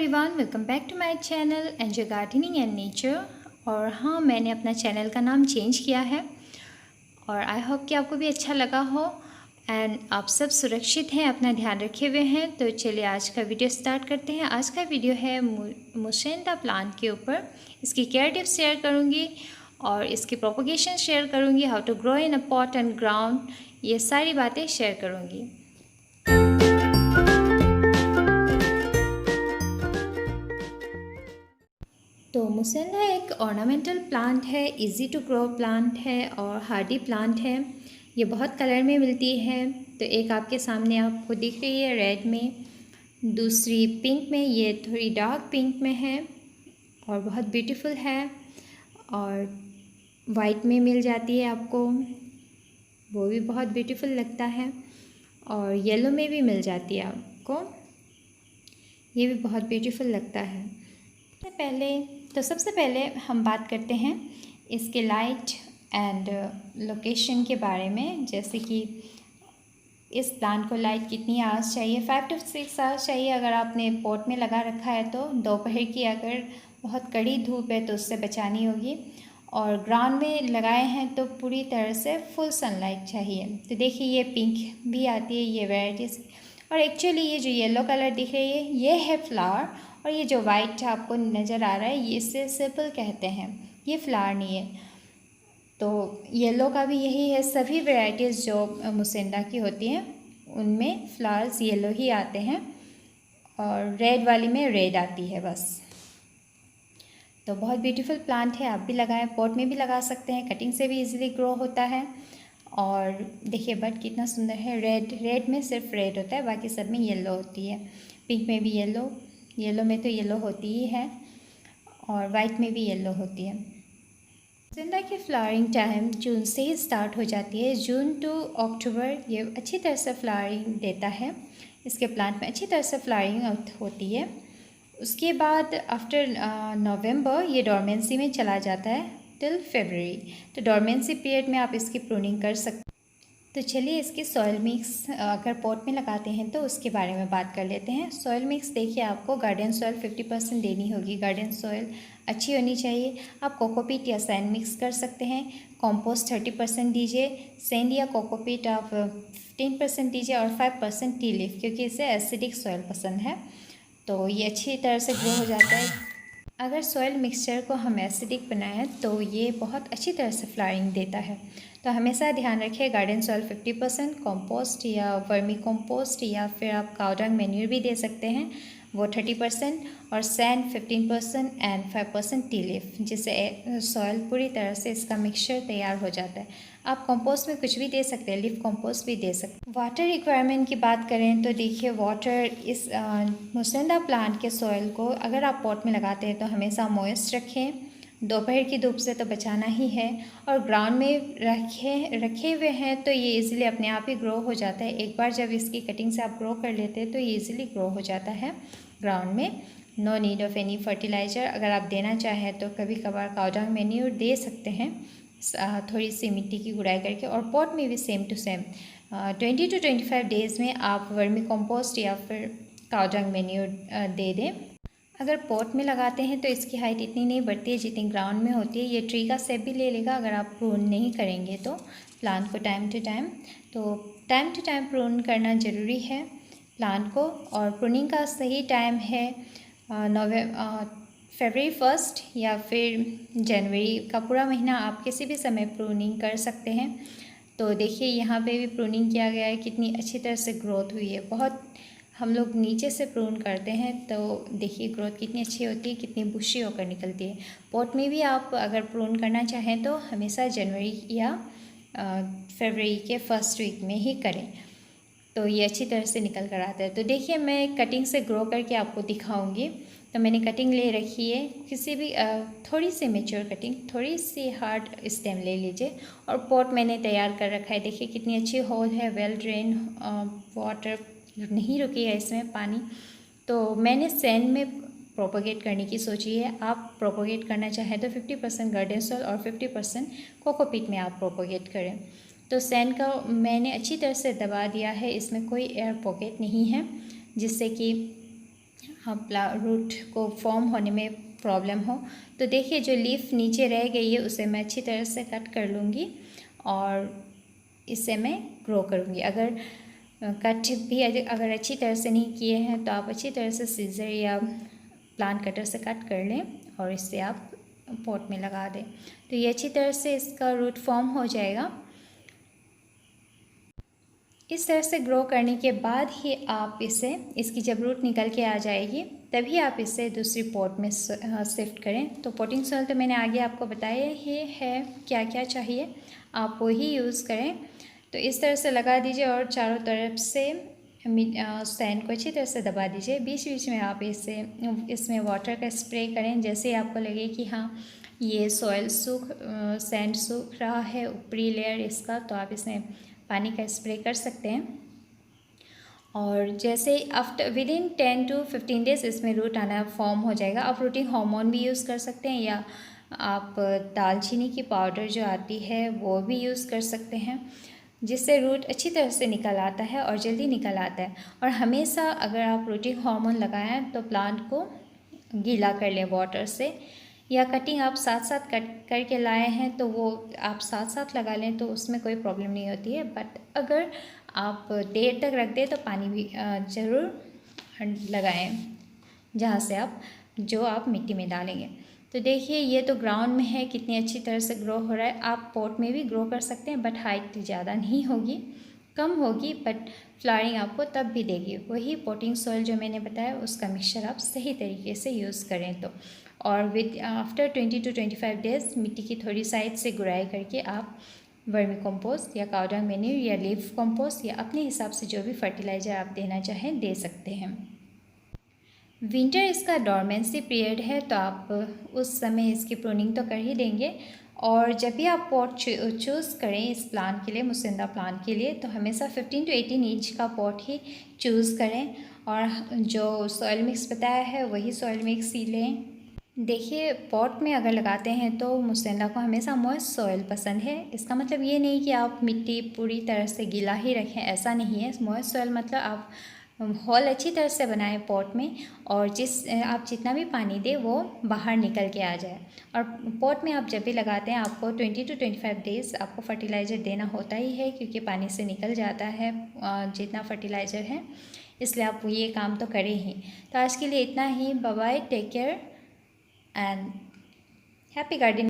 Everyone, welcome back to my channel enjoy gardening and nature. और हाँ, मैंने अपना चैनल का नाम चेंज किया है और आई होप कि आपको भी अच्छा लगा हो एंड आप सब सुरक्षित हैं, अपना ध्यान रखे हुए हैं। तो चलिए आज का वीडियो स्टार्ट करते हैं। आज का वीडियो है मुसेंडा प्लांट के ऊपर। इसकी केयर टिप्स शेयर करूँगी और इसकी प्रोपोगेशन शेयर करूँगी, how to grow in a pot and ground, ये सारी बातें शेयर करूँगी। तो मुसेंडा एक ऑर्नामेंटल प्लांट है, इजी टू ग्रो प्लांट है और हार्डी प्लांट है। ये बहुत कलर में मिलती है। तो एक आपके सामने आपको दिख रही है रेड में, दूसरी पिंक में, ये थोड़ी डार्क पिंक में है और बहुत ब्यूटीफुल है। और वाइट में मिल जाती है आपको, वो भी बहुत ब्यूटीफुल लगता है। और येलो में भी मिल जाती है आपको, ये भी बहुत ब्यूटीफुल लगता है। सबसे पहले हम बात करते हैं इसके लाइट एंड लोकेशन के बारे में। जैसे कि इस प्लांट को लाइट कितनी आवर्स चाहिए, 5 to 6 आवर्स चाहिए। अगर आपने पॉट में लगा रखा है तो दोपहर की अगर बहुत कड़ी धूप है तो उससे बचानी होगी, और ग्राउंड में लगाए हैं तो पूरी तरह से फुल सनलाइट चाहिए। तो देखिए ये पिंक भी आती है, ये वेराइटीज़। और एक्चुअली ये जो येलो कलर दिख रही है ये है फ्लावर, और ये जो वाइट आपको नज़र आ रहा है ये इसे सेपल कहते हैं, ये फ्लावर नहीं है। तो येलो का भी यही है, सभी वैरायटीज़ जो मुसेंडा की होती हैं उनमें फ्लावर्स येलो ही आते हैं और रेड वाली में रेड आती है बस। तो बहुत ब्यूटीफुल प्लांट है, आप भी लगाएं, पॉट में भी लगा सकते हैं, कटिंग से भी इजीली ग्रो होता है। और देखिए बट कितना सुंदर है। रेड में सिर्फ रेड होता है, बाकी सब में येलो होती है। पिंक में भी येलो में तो येलो होती ही है, और वाइट में भी येलो होती है। मुसेंडा की फ्लावरिंग टाइम जून से ही स्टार्ट हो जाती है, जून टू अक्टूबर ये अच्छी तरह से फ्लावरिंग देता है। इसके प्लांट में अच्छी तरह से फ्लावरिंग होती है। उसके बाद आफ्टर नवंबर ये डोरमेंसी में चला जाता है टिल फरवरी। तो डोरमेंसी पीरियड में आप इसकी प्रूनिंग कर सकते हैं। तो चलिए इसकी सॉइल मिक्स अगर पॉट में लगाते हैं तो उसके बारे में बात कर लेते हैं। सॉइल मिक्स देखिए, आपको गार्डन सॉइल 50% देनी होगी। गार्डन सॉइल अच्छी होनी चाहिए। आप कोकोपीट या सैंड मिक्स कर सकते हैं। कंपोस्ट 30% दीजिए, सैंड या कोकोपीट आप 15% दीजिए, और 5% टी लीफ, क्योंकि इसे एसिडिक सॉइल पसंद है तो ये अच्छी तरह से ग्रो हो जाता है। अगर सॉइल मिक्सचर को हम एसिडिक बनाएं तो ये बहुत अच्छी तरह से फ्लावरिंग देता है। तो हमेशा ध्यान रखिए, गार्डन सॉइल 50%, कंपोस्ट या वर्मी कंपोस्ट या फिर आप काउ डंग मैन्यूर भी दे सकते हैं, वो 30%, और सैंड 15% एंड 5% टी लीफ, जिससे सॉइल पूरी तरह से इसका मिक्सचर तैयार हो जाता है। आप कंपोस्ट में कुछ भी दे सकते हैं, लीफ कंपोस्ट भी दे सकते हैं। वाटर रिक्वायरमेंट की बात करें तो देखिए वाटर इस मुसेंडा प्लांट के सॉइल को अगर आप पॉट में लगाते हैं तो हमेशा मॉइस्ट रखें, दोपहर की धूप से तो बचाना ही है। और ग्राउंड में रखे हुए हैं तो ये इजीली अपने आप ही ग्रो हो जाता है। एक बार जब इसकी कटिंग से आप ग्रो कर लेते हैं तो ये इजीली ग्रो हो जाता है ग्राउंड में। No need of any fertiliser. अगर आप देना चाहें तो कभी कभार काउ डंग मैन्यूर दे सकते हैं, थोड़ी सी मिट्टी की गुड़ाई करके। और पॉट में भी same to same 20 to 25 days में आप वर्मी कंपोस्ट या फिर काउ डंग मैन्यूर दे दें। अगर पॉट में लगाते हैं तो इसकी हाइट इतनी नहीं बढ़ती है जितनी ग्राउंड में होती है। ये ट्री का शेप भी ले लेगा अगर आप प्रून नहीं करेंगे तो प्लांट को टाइम टू टाइम प्रून करना ज़रूरी है प्लांट को। और प्रूनिंग का सही टाइम है फरवरी 1 या फिर जनवरी का पूरा महीना, आप किसी भी समय प्रूनिंग कर सकते हैं। तो देखिए यहाँ पे भी प्रूनिंग किया गया है, कितनी अच्छी तरह से ग्रोथ हुई है। बहुत हम लोग नीचे से प्रून करते हैं तो देखिए ग्रोथ कितनी अच्छी होती है, कितनी बुशी होकर निकलती है। पॉट में भी आप अगर प्रून करना चाहें तो हमेशा जनवरी या फरवरी के फर्स्ट वीक में ही करें, तो ये अच्छी तरह से निकल कर आता है। तो देखिए मैं कटिंग से ग्रो करके आपको दिखाऊंगी। तो मैंने कटिंग ले रखी है, किसी भी थोड़ी सी मेच्योर कटिंग, थोड़ी सी हार्ड स्टेम ले लीजिए। और पॉट मैंने तैयार कर रखा है, देखिए कितनी अच्छी होल है, वेल ड्रेन, वाटर नहीं रुकी है इसमें पानी। तो मैंने सैंड में प्रोपोगेट करने की सोची है। आप प्रोपोगेट करना चाहें तो 50% गार्डन सॉइल और 50% कोकोपीट में आप प्रोपोगेट करें। तो सैंड का मैंने अच्छी तरह से दबा दिया है, इसमें कोई एयर पॉकेट नहीं है जिससे कि रूट को फॉर्म होने में प्रॉब्लम हो। तो देखिए जो लीफ नीचे रह गई है उसे मैं अच्छी तरह से कट कर लूँगी और इसे मैं ग्रो करूँगी। अगर कट भी अगर अच्छी तरह से नहीं किए हैं तो आप अच्छी तरह से सीजर या प्लांट कटर से कट कर लें और इसे आप पॉट में लगा दें। तो ये अच्छी तरह से इसका रूट फॉर्म हो जाएगा। इस तरह से ग्रो करने के बाद ही आप इसकी जब रूट निकल के आ जाएगी तभी आप इसे दूसरी पॉट में शिफ्ट करें। तो पॉटिंग सॉइल तो मैंने आगे आपको बताया ही है क्या क्या चाहिए, आप वही यूज़ करें। तो इस तरह से लगा दीजिए और चारों तरफ से सैंड को अच्छी तरह से दबा दीजिए। बीच बीच में आप इसमें वाटर का स्प्रे करें। जैसे ही आपको लगे कि हाँ ये सैंड सूख रहा है ऊपरी लेयर इसका, तो आप इसमें पानी का स्प्रे कर सकते हैं। और जैसे आफ्टर विदिन 10 to 15 डेज़ इसमें रूट आना फॉर्म हो जाएगा। आप रूटिंग हार्मोन भी यूज़ कर सकते हैं या आप दालचीनी की पाउडर जो आती है वो भी यूज़ कर सकते हैं, जिससे रूट अच्छी तरह से निकल आता है और जल्दी निकल आता है। और हमेशा अगर आप रूटिंग हार्मोन लगाएं तो प्लांट को गीला कर लें वाटर से, या कटिंग आप साथ साथ कट करके लाए हैं तो वो आप साथ साथ लगा लें तो उसमें कोई प्रॉब्लम नहीं होती है। बट अगर आप देर तक रख दें तो पानी भी ज़रूर लगाएं जहाँ से आप मिट्टी में डालेंगे। तो देखिए ये तो ग्राउंड में है, कितनी अच्छी तरह से ग्रो हो रहा है। आप पॉट में भी ग्रो कर सकते हैं बट हाइट ज़्यादा नहीं होगी, कम होगी, बट फ्लावरिंग आपको तब भी देगी। वही पॉटिंग सॉइल जो मैंने बताया उसका मिक्सचर आप सही तरीके से यूज़ करें तो। और आफ्टर 20 to 25 डेज़ मिट्टी की थोड़ी साइड से गुड़ाई करके आप वर्मी कंपोस्ट या काउ डंग मैन्यूर या लीफ कंपोस्ट या अपने हिसाब से जो भी फर्टिलाइज़र आप देना चाहें दे सकते हैं। विंटर इसका डॉर्मेंसी पीरियड है तो आप उस समय इसकी प्रूनिंग तो कर ही देंगे। और जब भी आप पॉट चूज़ करें इस प्लांट के लिए, मुसिंदा प्लांट के लिए, तो हमेशा 15 to 18 इंच का पॉट ही चूज़ करें और जो सॉइल मिक्स बताया है वही सॉइल मिक्स ही लें। देखिए पॉट में अगर लगाते हैं तो मुसेंडा को हमेशा मॉइस्ट सॉइल पसंद है। इसका मतलब ये नहीं कि आप मिट्टी पूरी तरह से गीला ही रखें, ऐसा नहीं है। मॉइस्ट सॉइल मतलब आप होल अच्छी तरह से बनाएं पॉट में और आप जितना भी पानी दें वो बाहर निकल के आ जाए। और पॉट में आप जब भी लगाते हैं आपको 20 to 25 डेज़ आपको फर्टिलाइज़र देना होता ही है, क्योंकि पानी से निकल जाता है जितना फर्टिलाइज़र है, इसलिए आप ये काम तो करें ही। तो आज के लिए इतना ही। Bye bye, take care and happy gardening।